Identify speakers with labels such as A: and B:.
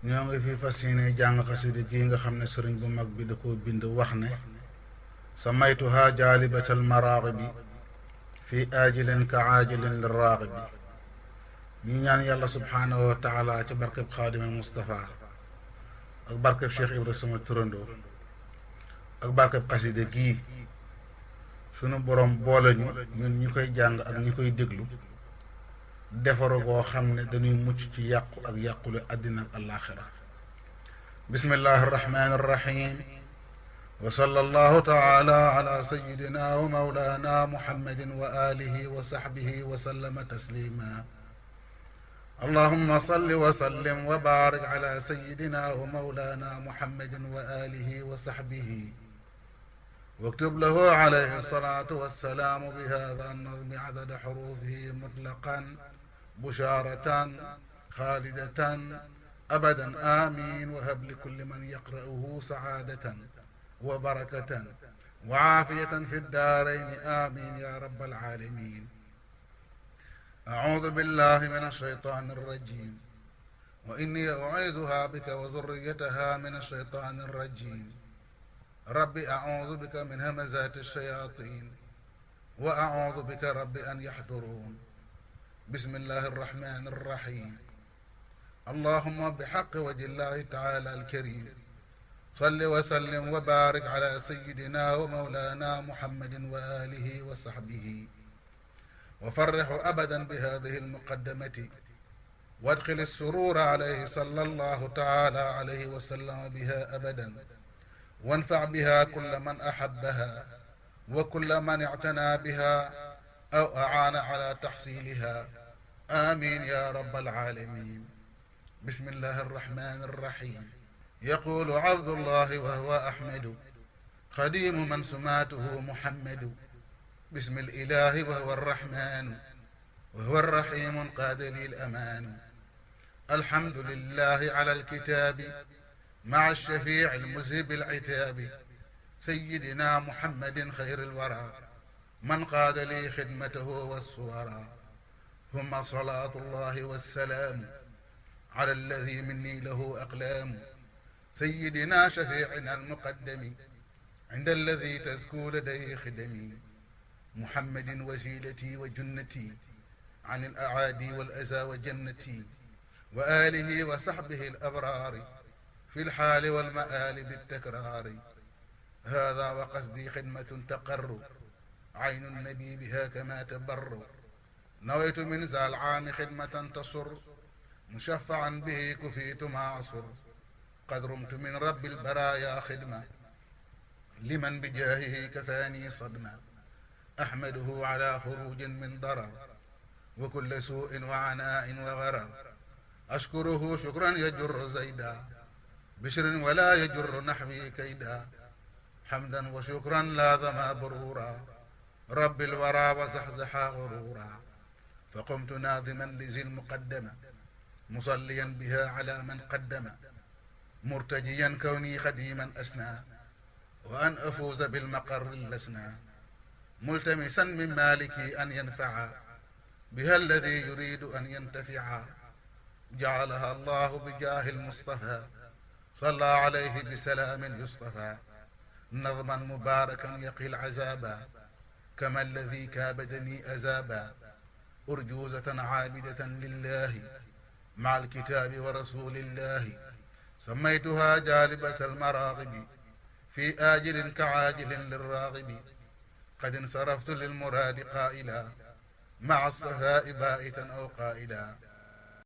A: ñoo ngi fi fas yéene jàng xasida gi nga xam ne sëriñ bu mag bi da koo bind wax ne samaytuha jaalibatal maraaxibi fi aajilin ka aajilin liraaxibi ñu ñaan yàlla subhaanahu wa taala ci barkeb xaadimul Mustafa ak barkeb Cheikh Ibra sama turandoo ak barkeb xasida gii sunu borom boole ñu ñun ñi koy jàng ak ñi koy déglu defaru goo xam ne dañuy mucc ci yàqu ak yàqule àddina ak àllaaxira bismillahi arrahmani arrahim wa sallallahu taala ala sayidina wa mawlana muhammadin wa alihi wa sahbihi wa sallama taslima allahumma salli wa sallim wa barik ala sayidina wa mawlana muhammadin wa alihi wa sahbihi واكتب له عليه الصلاة والسلام بهذا النظم عدد حروفه مطلقا بشارة خالدة أبدا آمين وهب لكل من يقرأه سعادة وبركة وعافية في الدارين آمين يا رب العالمين أعوذ بالله من الشيطان الرجيم وإني أعيذها بك وذريتها من الشيطان الرجيم رب أعوذ بك من همزات الشياطين وأعوذ بك رب أن يحضرون بسم الله الرحمن الرحيم اللهم بحق وجه الله تعالى الكريم صل وسلم وبارك على سيدنا ومولانا محمد وآله وصحبه وفرح أبدا بهذه المقدمة وادخل السرور عليه صلى الله تعالى عليه وسلم بها أبدا وانفع بها كل من أحبها وكل من اعتنى بها أو أعان على تحصيلها آمين يا رب العالمين بسم الله الرحمن الرحيم يقول عبد الله وهو أحمد خديم من سماته محمد بسم الإله وهو الرحمن وهو الرحيم قاد لي الأمان الحمد لله على الكتاب مع الشفيع المذهب العتاب سيدنا محمد خير الورى من قاد لي خدمته والصورى ثم صلاة الله والسلام على الذي مني له أقلام سيدنا شفيعنا المقدم عند الذي تزكو لديه خدمي محمد وسيلتي وجنتي عن الأعادي والأذى وجنتي وآله وصحبه الأبرار في الحال والمآل بالتكرار هذا وقصدي خدمة تقر عين النبي بها كما تبر نويت من ذا العام خدمة تصر مشفعا به كفيت ما عصر قد رمت من رب البرايا خدمة لمن بجاهه كفاني صدمة أحمده على خروج من ضرر وكل سوء وعناء وغرر أشكره شكرا يجر زيدا بشر ولا يجر نحوي كيدا حمدا وشكرا لازم برورا رب الورى وزحزح غرورا فقمت ناظما لذي المقدمة مصليا بها على من قدم مرتجيا كوني خديما أسنى وأن أفوز بالمقر اللسنى ملتمسا من مالكي أن ينفع بها الذي يريد أن ينتفع جعلها الله بجاه المصطفى صلى عليه بسلام يصطفى نظما مباركا يقي العذابا كما الذي كابدني أزابا أرجوزة عابدة لله مع الكتاب ورسول الله سميتها جالبة المراغب في آجل كعاجل للراغب قد انصرفت للمراد قائلا مع الصفاء بائتا أو قائلا